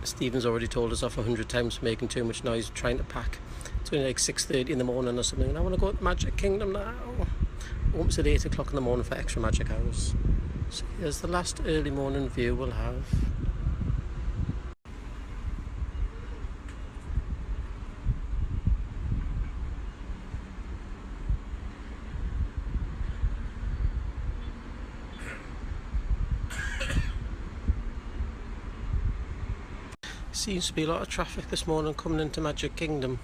Stephen's already told us off 100 times for making too much noise trying to pack. It's only like 6:30 in the morning or something, and I want to go to the Magic Kingdom now. Opens at 8 o'clock in the morning for extra magic hours. So here's the last early morning view we'll have. Seems to be a lot of traffic this morning coming into Magic Kingdom.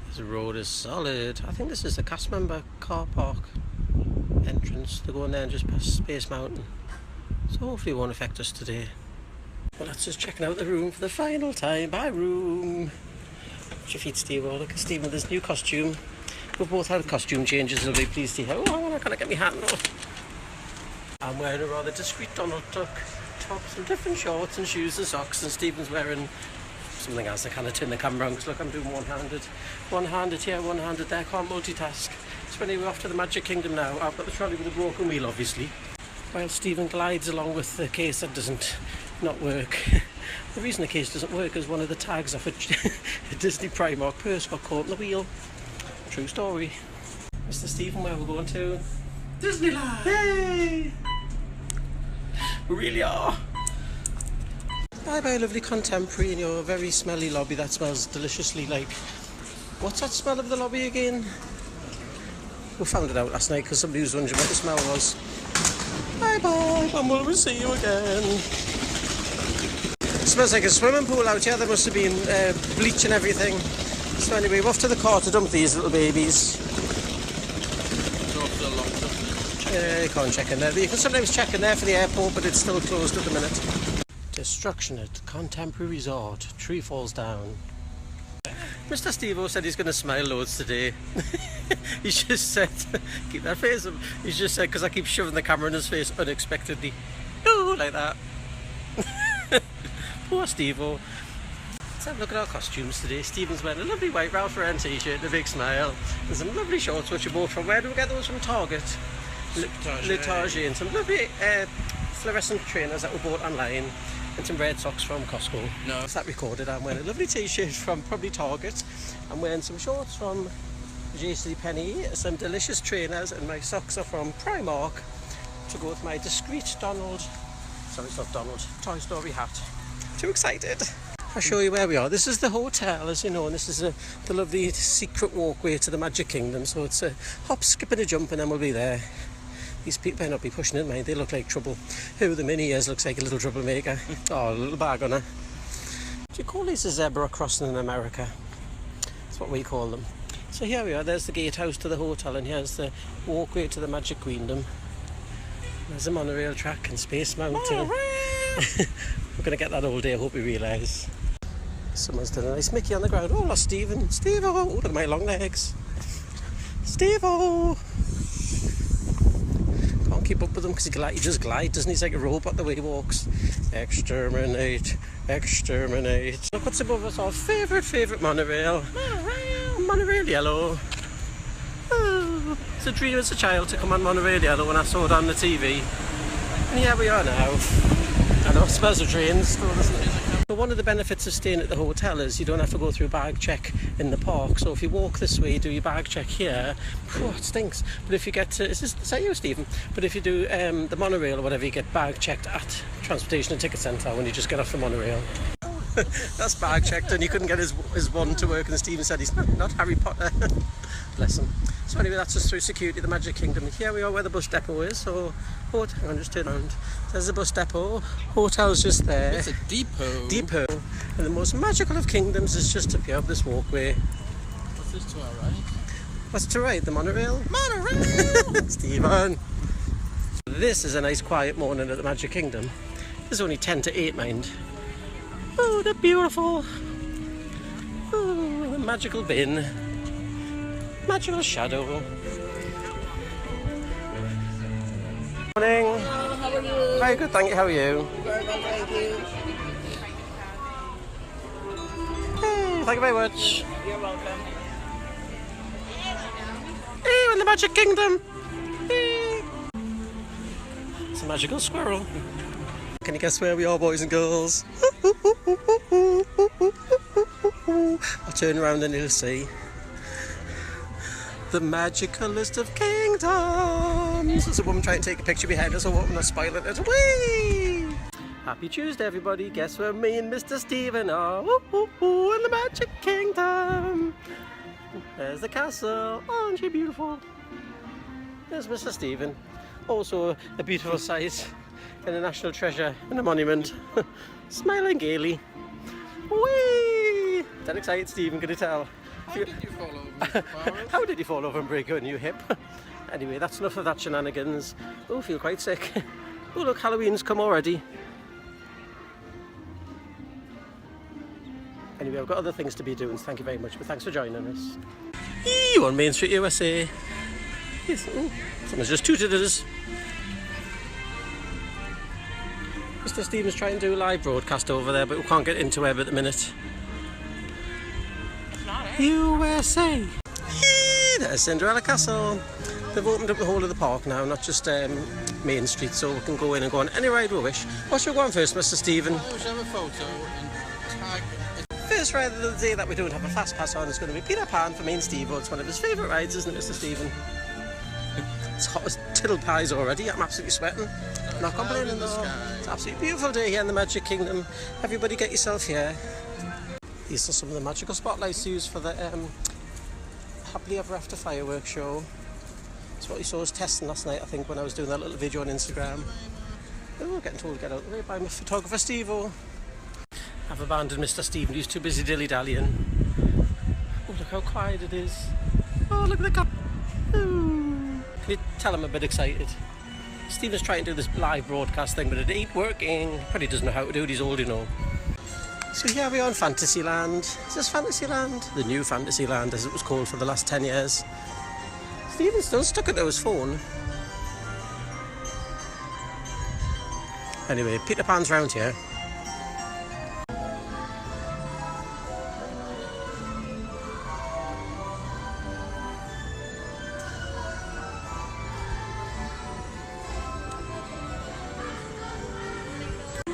This road is solid. I think this is the cast member car park entrance. They're going there and just past Space Mountain. So hopefully it won't affect us today. Well, that's just checking out the room for the final time. Bye room. Watch your feet, Steve. Oh, look at Steve with his new costume. We've both had costume changes. He'll be pleased to hear. Oh, I can't get my hat on. I'm wearing a rather discreet Donald Duck top, some different shorts and shoes and socks, and Stephen's wearing something else. I kind of turn the camera on because look, I'm doing one-handed here, one-handed there, can't multitask. So anyway, we're off to the Magic Kingdom now. I've got the trolley with a broken wheel obviously, while Stephen glides along with the case that doesn't not work. The reason the case doesn't work is one of the tags off a Disney Primark purse got caught in the wheel. True story. Mr. Stephen, where we're going to? Disneyland! Yay! We really are. Bye bye, lovely contemporary in your very smelly lobby that smells deliciously like... What's that smell of the lobby again? We found it out last night because somebody was wondering what the smell was. Bye bye, and we'll see you again. It smells like a swimming pool out here. There must have been bleach and everything. So anyway, we're off to the car to dump these little babies. You can't check in there. You can sometimes check in there for the airport, but it's still closed at the minute. Destruction at Contemporary Resort. Tree falls down. Mr. Steve-O said he's going to smile loads today. He's just said, keep that face up. He's just said, because I keep shoving the camera in his face unexpectedly. Ooh, like that. Poor Steve-O. Let's have a look at our costumes today. Stephen's wearing a lovely white Ralph Lauren t-shirt and a big smile. And some lovely shorts, which are both from, where do we get those from? Target. Le Target, and some lovely fluorescent trainers that were bought online, and some red socks from Costco. No. Is that recorded? I'm wearing a lovely t-shirt from probably Target. I'm wearing some shorts from JCPenney, some delicious trainers, and my socks are from Primark to go with my discreet Toy Story hat. Too excited. I'll show you where we are. This is the hotel, as you know, and this is the lovely secret walkway to the Magic Kingdom. So it's a hop, skip and a jump, and then we'll be there. These people better not be pushing it, mate. They look like trouble. Who the mini is looks like a little troublemaker. Oh, a little bag on her. Do you call these a zebra crossing in America? That's what we call them. So here we are. There's the gatehouse to the hotel, and here's the walkway to the Magic Kingdom. There's a monorail track and Space Mountain. We're going to get that all day, I hope you realise. Someone's done a nice Mickey on the ground. Oh, lost Stephen. Steve-O! Look at my long legs. Steve-O! Can't keep up with him because he just glides, doesn't he? He's like a robot the way he walks. Exterminate, exterminate. Look what's above us, our favourite monorail. Monorail yellow. Oh, it's a dream as a child to come on monorail yellow when I saw it on the TV. And here we are now. I know, it smells of trains still, doesn't it? But one of the benefits of staying at the hotel is you don't have to go through bag check in the park. So if you walk this way, do your bag check here, it stinks. But if you get to, is that you, Stephen? But if you do the monorail or whatever, you get bag checked at Transportation and Ticket Centre when you just get off the monorail. That's bag checked, and he couldn't get his one to work, and Stephen said he's not Harry Potter. Bless him. So anyway, that's just through security, the Magic Kingdom. Here we are where the bus depot is. So, hang on, just turn around. There's the bus depot. Hotel's just there. It's a depot. Depot. And the most magical of kingdoms is just up here up this walkway. What's this to our right? What's to right? The monorail? Monorail! Stephen! This is a nice quiet morning at the Magic Kingdom. There's only 10 to 8, mind. Oh, they're beautiful. Oh, the magical bin. Magical shadow. Morning. Hello, how are you? Very good, thank you. How are you? Very well, thank you. Hey, thank you very much. You're welcome. Hey, we're in the Magic Kingdom. Hey. It's a magical squirrel. Can you guess where we are, boys and girls? I'll turn around and you'll see. The magical list of kingdoms. There's a woman trying to take a picture behind us. I hope I'm not spoiling it. Whee! Happy Tuesday, everybody. Guess where me and Mr. Stephen are? In the Magic Kingdom. There's the castle. Aren't you beautiful? There's Mr. Stephen. Also a beautiful sight and a national treasure and a monument. Smiling gaily. Whee! That excited, Stephen, can you tell? How did you fall over? How did you fall over and break your new hip? Anyway, that's enough of that shenanigans. Oh, I feel quite sick. Oh, look, Halloween's come already. Anyway, I've got other things to be doing, so thank you very much, but thanks for joining us. Eee, on Main Street, USA. Yes, oh, someone's just tooted at us. Mr. Stephen's trying to do a live broadcast over there, but we can't get into web at the minute. USA! Eee, there's Cinderella Castle. They've opened up the whole of the park now, not just Main Street, so we can go in and go on any ride we wish. What should we go on first, Mr. Stephen? I wish I have a photo and tag. First ride of the day that we don't have a fast pass on is going to be Peter Pan for me and Steve. It's one of his favourite rides, isn't it, Mr. Stephen? It's hot as tiddle pies already. I'm absolutely sweating. Not complaining though. It's an absolutely beautiful day here in the Magic Kingdom. Everybody get yourself here. These are some of the magical spotlights used for the Happily Ever After fireworks show. That's what we saw us testing last night, I think, when I was doing that little video on Instagram. Oh, we're getting told to get out of the way by my photographer, Steve-O. I've abandoned Mr. Stephen, he's too busy dilly-dallying. Oh, look how quiet it is. Oh, look at the car. Can you tell I'm a bit excited? Stephen's trying to do this live broadcast thing, but it ain't working. Probably doesn't know how to do it, he's old, you know. So here we are in Fantasyland. Is this Fantasyland? The new Fantasyland, as it was called for the last 10 years. Stephen's still stuck into his phone. Anyway, Peter Pan's round here.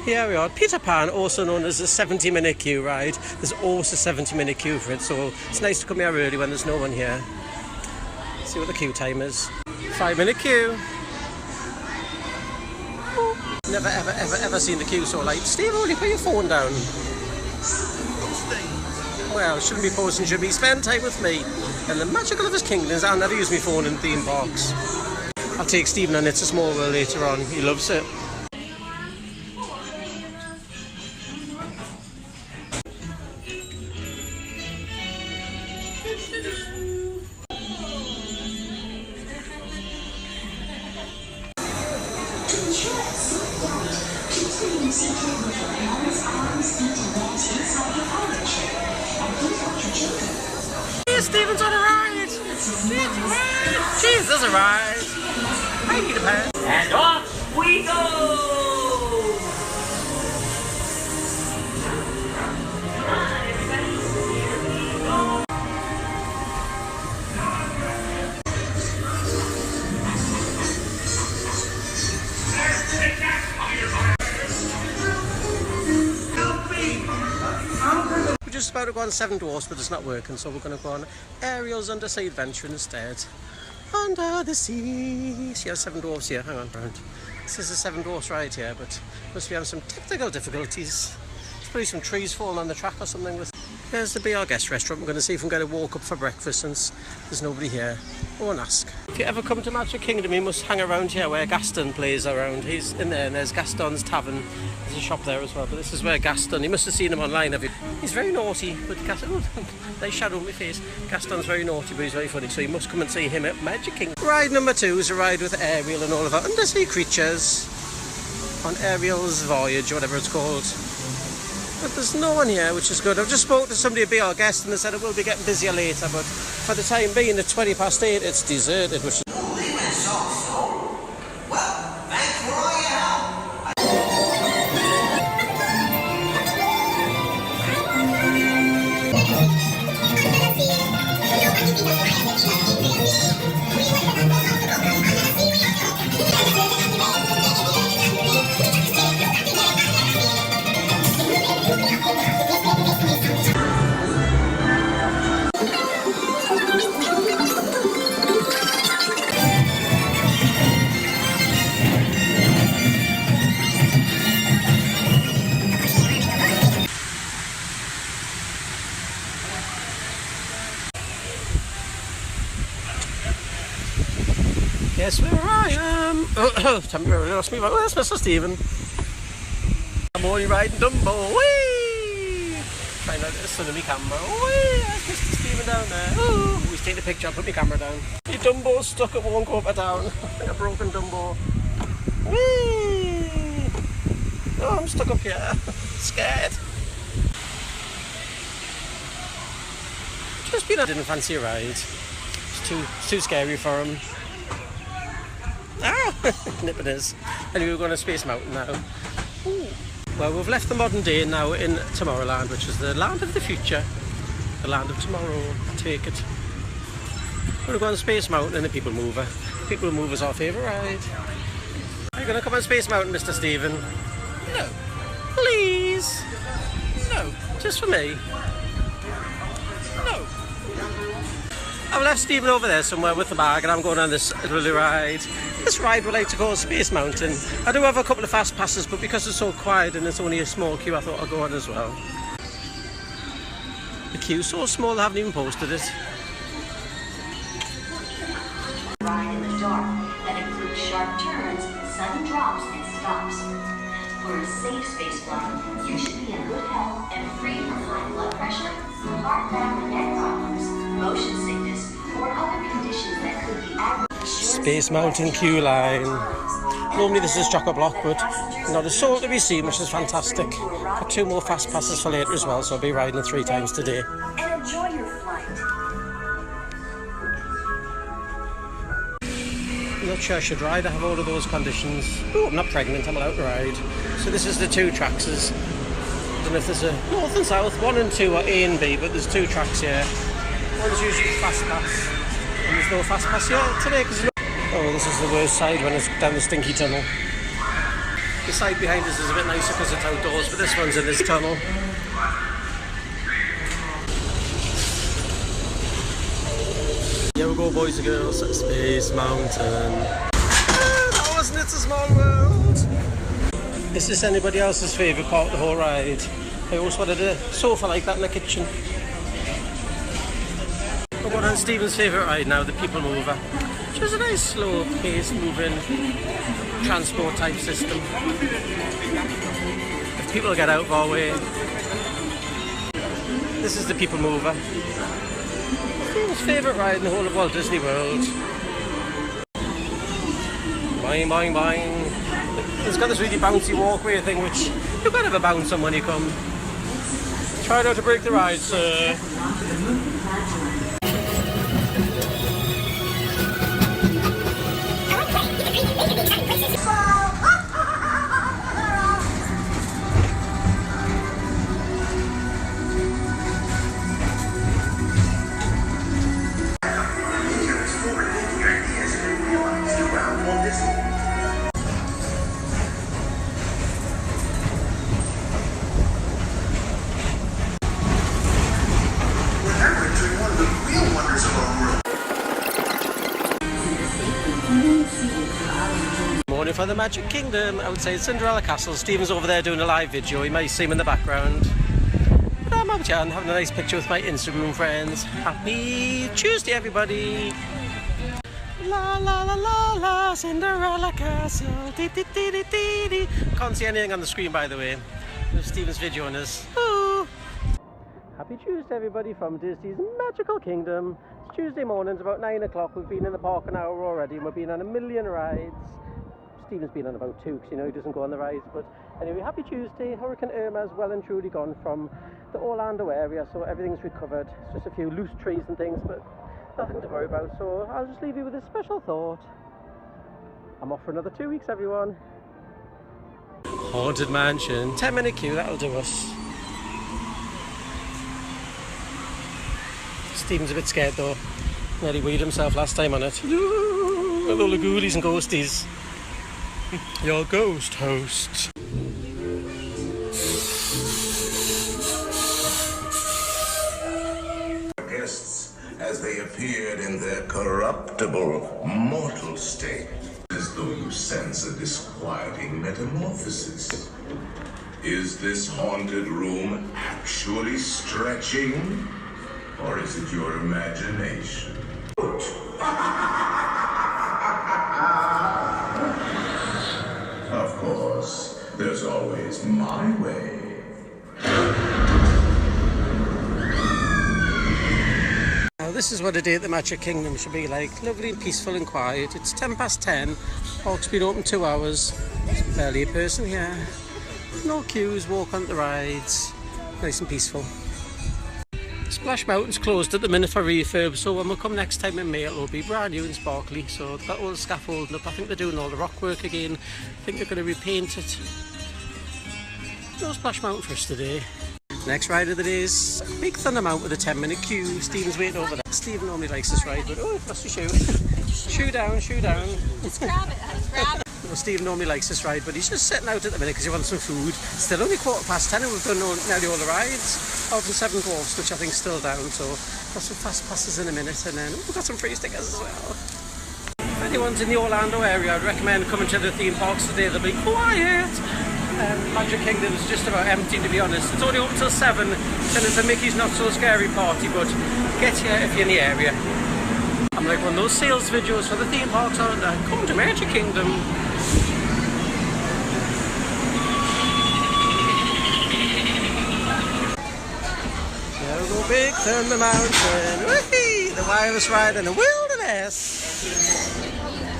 Here we are, Peter Pan, also known as a 70-minute queue ride. There's always a 70-minute queue for it, so it's nice to come here early when there's no one here. See what the queue time is. 5-minute queue. Never ever seen the queue so light. Steve, only put your phone down. Well, shouldn't be posting, should be spend time with me. And the magical of his kingdoms, I'll never use my phone in theme parks. I'll take Stephen on It's a Small World later on, he loves it. Stephen's on a ride! Jeez, there's a ride! Hi, Peter Pan! And off we go! We're just about to go on Seven Dwarfs, but it's not working, so we're going to go on Ariel's Undersea Adventure instead. Under the sea. See, there's Seven Dwarfs here. Hang on, round. This is a Seven Dwarfs ride here, but must be having some technical difficulties. There's probably some trees falling on the track or something. There's the Be Our Guest restaurant. We're going to see if we can get a walk up for breakfast since there's nobody here. Go and ask. If you ever come to Magic Kingdom, you must hang around here where Gaston plays around. He's in there, and there's Gaston's Tavern. There's a shop there as well, but this is where Gaston, you must have seen him online, have you? He's very naughty, but Gaston, oh, nice shadow on my face. Gaston's very naughty, but he's very funny, so you must come and see him at Magic Kingdom. Ride number 2 is a ride with Ariel and all of our undersea creatures on Ariel's Voyage, whatever it's called. But there's no one here, which is good. I've just spoke to somebody to Be Our Guest, and they said it will be getting busier later, but for the time being, at 8:20, it's deserted, which is... Temporarily lost me. Where's Mr. Stephen? I'm only riding Dumbo. Whee! Trying not to get the sun in my camera. Whee! There's Mr. Stephen down there. Ooh! He's taking a picture. I'll put my camera down. My Dumbo's stuck. It won't go up or down. I think a broken Dumbo. Whee! Oh, I'm stuck up here. Scared. Just been. I didn't fancy a ride. It's too scary for him. Ah! Nipping is. Anyway, we're going to Space Mountain now. Ooh. Well, we've left the modern day now in Tomorrowland, which is the land of the future. The land of tomorrow. Take it. We're going to go on Space Mountain in a People Mover. People Mover's our favourite ride. Are you going to come on Space Mountain, Mr. Stephen? No. Please? No. Just for me? No. I've left Stephen over there somewhere with the bag and I'm going on this little ride. This ride we like to call Space Mountain. I do have a couple of fast passes, but because it's so quiet and it's only a small queue, I thought I'd go on as well. The queue's so small I haven't even posted it. Ride in the dark that includes sharp turns, sudden drops, and stops. For a safe space flight, you should be in good health and free from high blood pressure, heart, back, and neck problems, motion sickness, or other conditions that could be aggravated. Space Mountain queue line. Normally this is chock-a-block, but not a soul to be seen, which is fantastic. Got 2 more fast passes for later as well, so I'll be riding it 3 times today. And enjoy your flight. I'm not sure I should ride. I have all of those conditions. Oh, I'm not pregnant, I'm allowed to ride. So this is the 2 tracks. I don't know if there's a north and south. 1 and 2 are A and B, but there's 2 tracks here. One's usually fast pass, and there's no fast pass here today because. Oh, this is the worst side when it's down the stinky tunnel. The side behind us is a bit nicer because it's outdoors, but this one's in this tunnel. Here we go, boys and girls, at Space Mountain. That wasn't It's a Small World. Is this anybody else's favourite part of the whole ride? I always wanted a sofa like that in the kitchen. We're going on Stephen's favourite ride now, the People Mover, which is a nice slow paced moving transport type system. If people get out of our way. This is the People Mover. Stephen's favourite ride in the whole of Walt Disney World. Boing, boing, boing. It's got this really bouncy walkway thing, which you've got to have a bounce on when you come. Try not to break the ride, sir. Morning for the Magic Kingdom. I would say Cinderella Castle. Stephen's over there doing a live video. You might see him in the background. But I'm out here having a nice picture with my Instagram friends. Happy Tuesday, everybody. La la la la la, Cinderella Castle. Dee, dee, dee, dee, dee, dee. Can't see anything on the screen, by the way. There's Stephen's video on us. Ooh. Happy Tuesday, everybody, from Disney's Magical Kingdom. It's Tuesday morning, it's about 9 o'clock. We've been in the park an hour already and we've been on a million rides. Stephen's been on about 2 because, you know, he doesn't go on the rides. But anyway, happy Tuesday. Hurricane Irma's well and truly gone from the Orlando area, so everything's recovered. It's just a few loose trees and things, but nothing to worry about. So I'll just leave you with a special thought. I'm off for another 2 weeks, everyone. Haunted Mansion. 10-minute queue, that'll do us. Stephen's a bit scared though. Nearly weed himself last time on it. With all the ghoulies and ghosties. Your ghost host. Guests as they appeared in their corruptible, mortal state, as though you sense a disquieting metamorphosis. Is this haunted room actually stretching? Or is it your imagination? Of course, there's always my way. Now this is what a day at the Magic Kingdom should be like. Lovely and peaceful and quiet. It's 10:10. Park's been open 2 hours. There's barely a person here. No queues, walk on the rides. Nice and peaceful. Splash Mountain's closed at the minute for refurb, so when we come next time in May it'll be brand new and sparkly. So they've got all the scaffolding up. I think they're doing all the rock work again. I think they're going to repaint it. No Splash Mountain for us today. Next ride of the day is Big Thunder Mount with a 10-minute queue. Stephen's waiting over there. Stephen normally likes this ride, but oh, that's your shoe. Shoe down, shoe down. Just grab it, honey, grab it. Well, Stephen normally likes this ride, but he's just sitting out at the minute because he wants some food. Still only 10:15 and we've done nearly all the rides. Out in 7 dwarfs, which I think is still down, so got some fast passes in a minute, and then we've got some free stickers as well. If anyone's in the Orlando area, I'd recommend coming to the theme parks today. They'll be quiet. Magic Kingdom is just about empty, to be honest. It's only open till 7, then there's a Mickey's Not So Scary party, but get here if you're in the area. I'm like one of those sales videos for the theme parks, aren't I? Come to Magic Kingdom. There we go, Big Thunder Mountain. Whee! The wildest ride in the wilderness.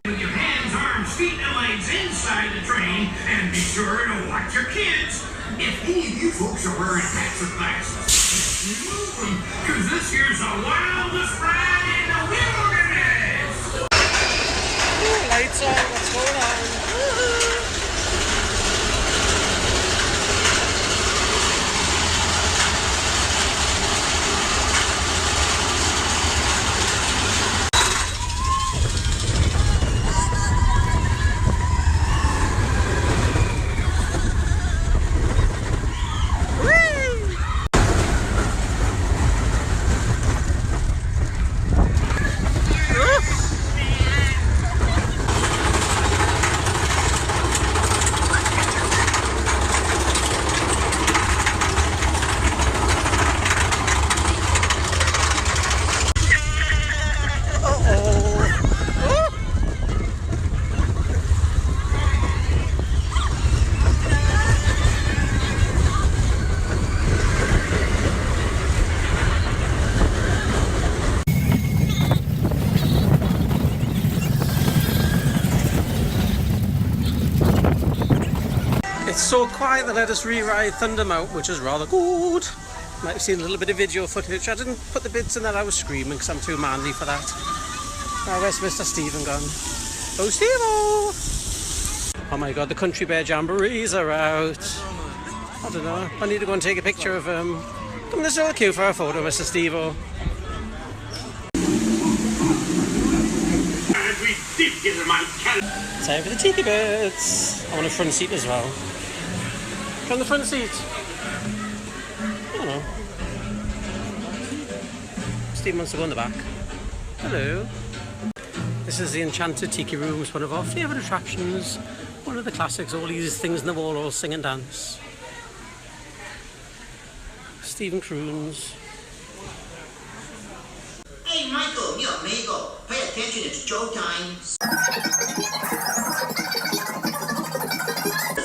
With your hands, arms, feet, and legs inside the train, and be sure to watch your kids. If any of you folks are wearing hats or glasses, move them, because this here's the wildest ride in the wilderness. Ooh, lights on, what's going on? It's so quiet they let us re-ride Thunder Mount, which is rather good. Might have seen a little bit of video footage. I didn't put the bits in that I was screaming because I'm too manly for that. Now where's Mr. Stephen gone? Oh, Steve-o! Oh my god, the Country Bear Jamborees are out. I don't know. I need to go and take a picture of him. Come, let's all queue for a photo, Mr. Steve-o. Time for the tiki birds. I want a front seat as well. From the front seat. I don't know. Steve wants to go in the back. Hello. This is the Enchanted Tiki Rooms, one of our favourite attractions. One of the classics, all these things in the wall all sing and dance. Stephen croons. Hey Michael, mio amigo, pay attention, it's show time.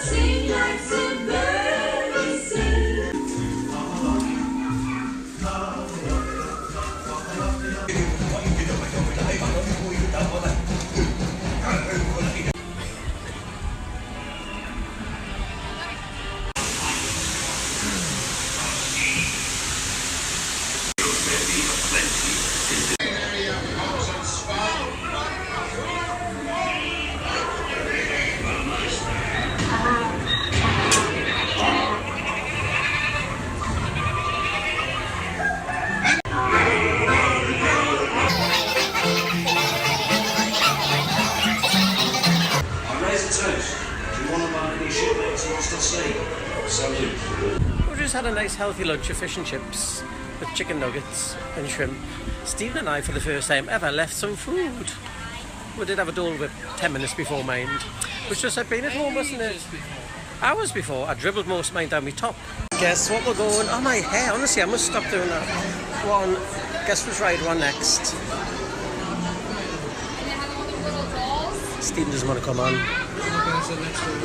Sing like some birds sing. We just had a nice healthy lunch of fish and chips with chicken nuggets and shrimp. Stephen and I, for the first time ever, left some food. We did have a Dole Whip 10 minutes before mine. It was just like being at home, wasn't it? Hours before, I dribbled most of mine down my top. Guess what we're going? Oh, my hair. Honestly, I must stop doing that. One. Guess which ride we're on next. And they have all the little dolls. Stephen doesn't want to come on. That's the next one.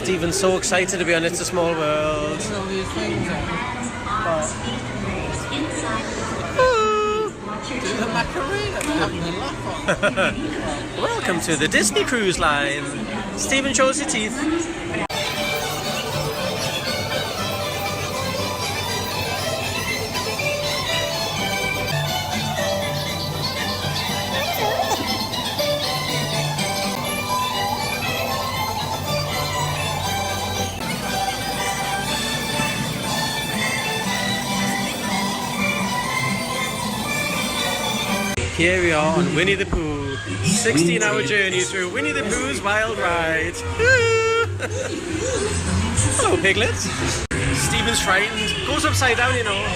Stephen's so excited to be on It's a Small World. All these things do the Macarena. They're having a laugh on. Welcome to the Disney Cruise Line. Stephen shows his teeth. Here we are on Winnie the Pooh. 16-hour journey through Winnie the Pooh's Wild Ride. Hello, piglets. Stephen's frightened. Goes upside down, you know.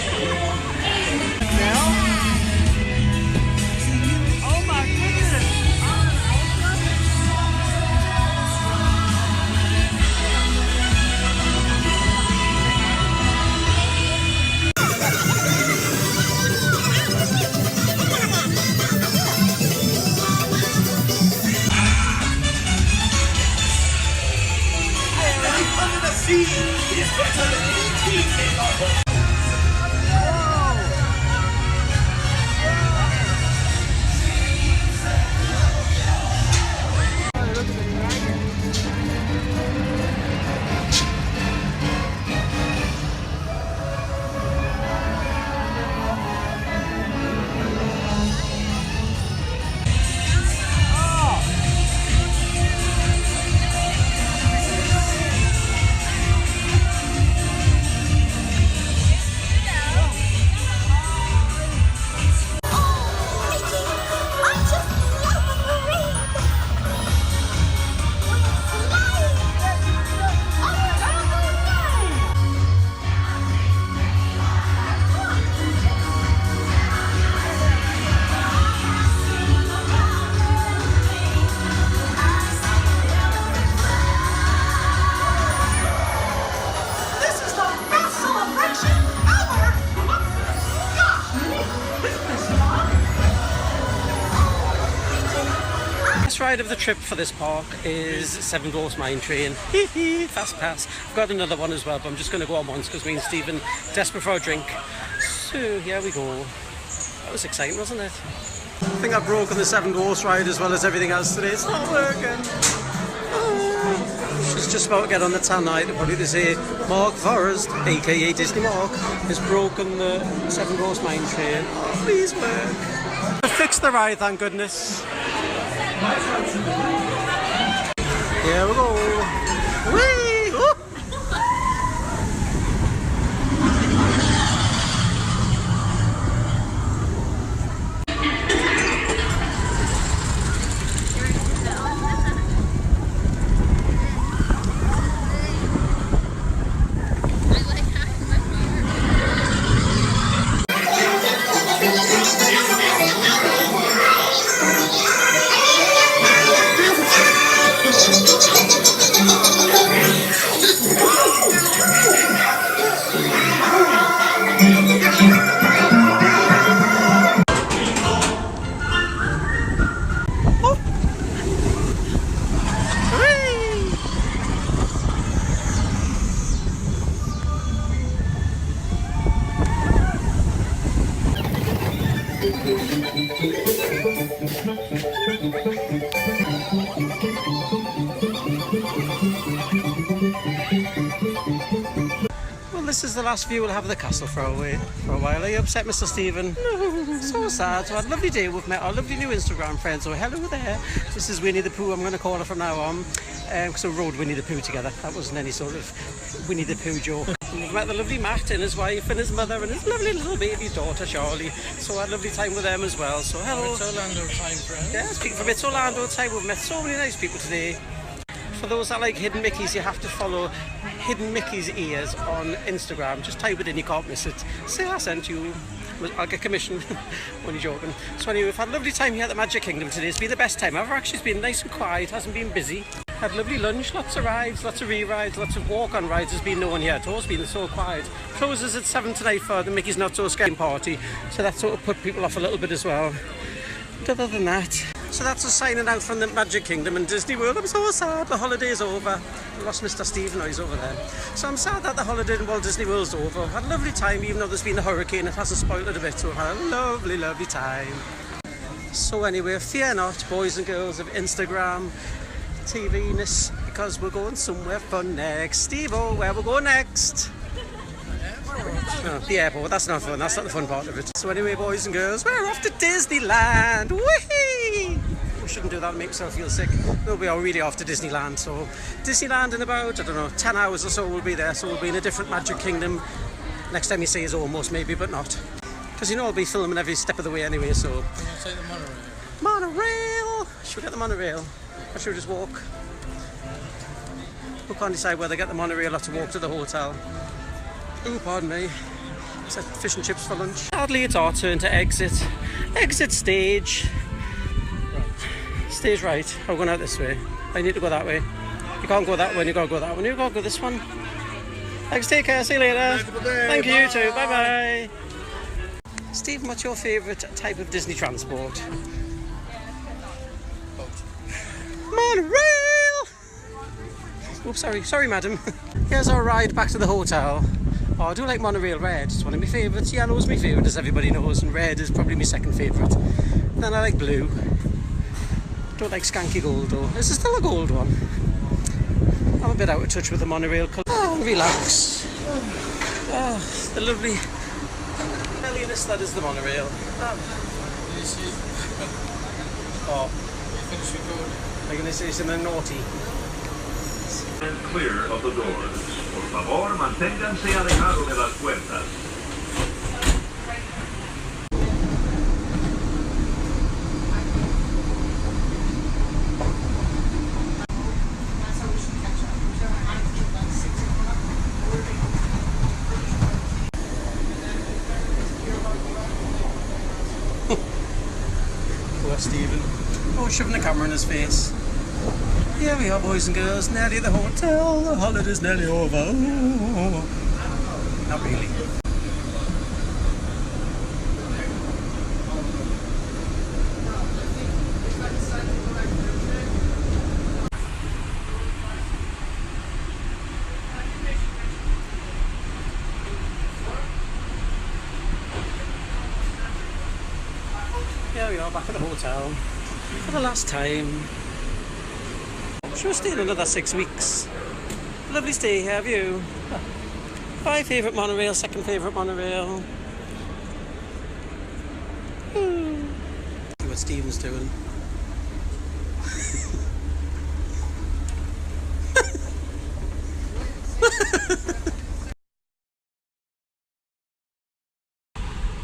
Oh my goodness! Ride of the trip for this park is Seven Dwarfs Mine Train. Fast pass. I've got another one as well, but I'm just going to go on once because me and Stephen desperate for a drink. So here we go. That was exciting, wasn't it? I think I've broken the Seven Dwarfs ride as well as everything else today. It's not working. She's just about to get on the tannoy to put it to say Mark Forrest, aka Disney Mark, has broken the Seven Dwarfs Mine Train. Oh, please work. I fixed the ride, thank goodness. Here we go. Whee! Whoop! Well, this is the last view we'll have of the castle for a while. Are you upset, Mr. Stephen? No, so sad. So I had a lovely day. We've met our lovely new Instagram friends. So hello there. This is Winnie the Pooh. I'm going to call her from now on. So we rode Winnie the Pooh together. That wasn't any sort of Winnie the Pooh joke. We've met the lovely Matt and his wife and his mother and his lovely little baby daughter Charlie. So I had a lovely time with them as well. So hello. It's Orlando time, friends. Yeah, speaking from It's Orlando time, we've met so many nice people today. For those that like Hidden Mickeys, you have to follow Hidden Mickey's Ears on Instagram. Just type it in, you can't miss it. Say I sent you. I'll get commission. Only joking. So anyway, we've had a lovely time here at the Magic Kingdom today. It's been the best time ever. Actually, it's been nice and quiet. Hasn't been busy. Had lovely lunch, lots of rides, lots of re-rides, lots of walk-on rides. There's been no one here at all. It's been so quiet. Closes at 7 tonight for the Mickey's Not So Scary party. So that sort of put people off a little bit as well. But other than that, so that's us signing out from the Magic Kingdom and Disney World. I'm so sad, the holiday's over. I lost Mr. Stephen, he's over there. So I'm sad that the holiday in Walt Disney World's over. I've had a lovely time, even though there's been a hurricane, it hasn't spoiled it a bit, so I've had a lovely, lovely time. So anyway, fear not, boys and girls of Instagram, TV-ness, because we're going somewhere fun next. Steve-o, where we're going next? No, the airport, that's not fun, that's not the fun part of it. So anyway, boys and girls, we're off to Disneyland! Whee! We shouldn't do that, make myself feel sick. No, we are really off to Disneyland, so Disneyland in about, I don't know, 10 hours or so we'll be there, so we'll be in a different Magic Kingdom. Next time you see us almost, maybe, but not. Because you know I'll be filming every step of the way anyway, so... We'll take the monorail. Monorail! Should we get the monorail? Or should we just walk? We can't decide whether to get the monorail or to walk to the hotel. Oh, pardon me. It's like fish and chips for lunch. Sadly, it's our turn to exit. Exit stage. Stage right. Oh, we're going out this way. I need to go that way. You can't go that way, you gotta go that one. You gotta go this one. Thanks, take care, see you later. Thank you, you too. Bye bye. Stephen, what's your favourite type of Disney transport? Monorail! Oh, sorry, madam. Here's our ride back to the hotel. Oh, I do like monorail red. It's one of my favourites. Yellow's my favourite, as everybody knows, and red is probably my second favourite. Then I like blue. Don't like skanky gold though. Is there still a gold one? I'm a bit out of touch with the monorail colour. Oh, relax. Oh, the lovely belliness that is the monorail. Oh, are you going to say something naughty? And clear of the doors. Por favor, manténganse alejado de las puertas. Poor Stephen. Oh, shoving the camera in his face. Here we are, boys and girls, nearly at the hotel. The holiday's nearly over. Oh. Not really. Here we are, back at the hotel for the last time. Sure, stay another 6 weeks. Lovely stay here, have you? My favourite monorail, second favourite monorail. See what Stephen's doing.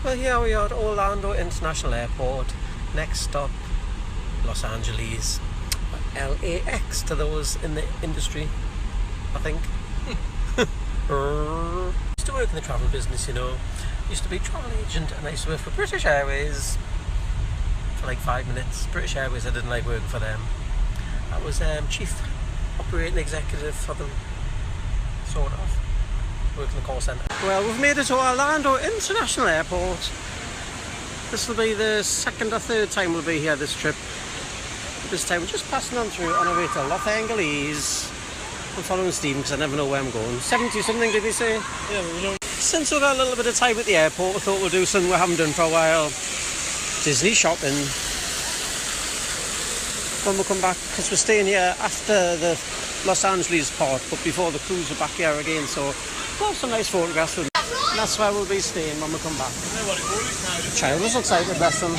Well, here we are at Orlando International Airport. Next stop, Los Angeles. LAX to those in the industry, I think. Used to work in the travel business, you know. Used to be a travel agent, and I used to work for British Airways for like 5 minutes. British Airways, I didn't like working for them. I was chief operating executive for them, sort of. Working the call centre. Well, we've made it to Orlando International Airport. This will be the second or third time we'll be here this trip. This time we're just passing on through on our way to Los Angeles. I'm following Stephen because I never know where I'm going. 70 something, did he say? Yeah, we don't. Since we've got a little bit of time at the airport, we thought we'll do something we haven't done for a while. Disney shopping. When we come back, because we're staying here after the Los Angeles part, but before the cruise, we're back here again, so we'll have some nice photographs with them. And that's where we'll be staying when we come back. Child was excited, bless them.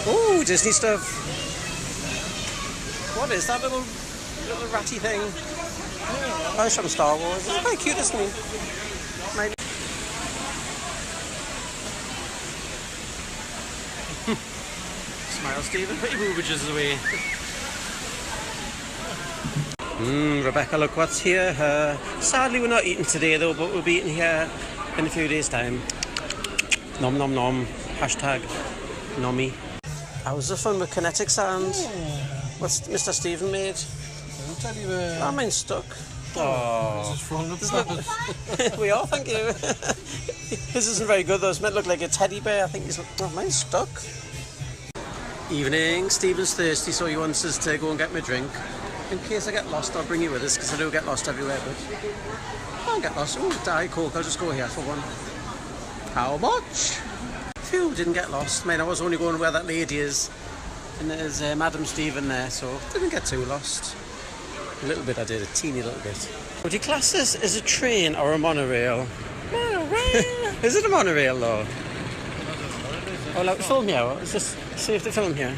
Oh, Disney stuff. What is that little ratty thing? Oh, it's from Star Wars. It's quite cute, isn't it? Smile, Stephen. Pretty boobages away. Rebecca, look what's here. Sadly, we're not eating today, though, but we'll be eating here in a few days' time. Nom nom nom. Hashtag nommy. How was the fun with kinetic sand? What's Mr. Stephen made? Teddy bear. Oh, mine's stuck. Oh, This is from the we are, thank you. His isn't very good though. It's meant to look like a teddy bear. I think he's. Oh, mine's stuck. Evening, Stephen's thirsty, so he wants us to go and get me a drink. In case I get lost, I'll bring you with us, because I do get lost everywhere, but I can't get lost. Oh, Diet Coke, I'll just go here for one. How much? Phew, didn't get lost. I mean, I was only going where that lady is, and there's Madam Stephen there, so didn't get too lost. A little bit I did, a teeny little bit. Would you class this as a train or a monorail? Monorail! Is it a monorail though? Oh, like, film here. Let's just see if they film here.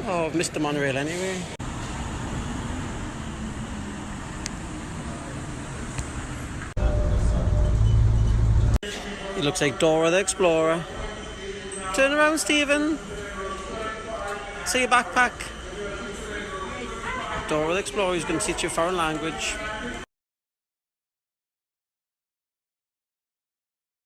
Oh, I've missed the monorail anyway. It looks like Dora the Explorer. Turn around, Stephen. See your backpack. Dora the Explorer is going to teach you a foreign language.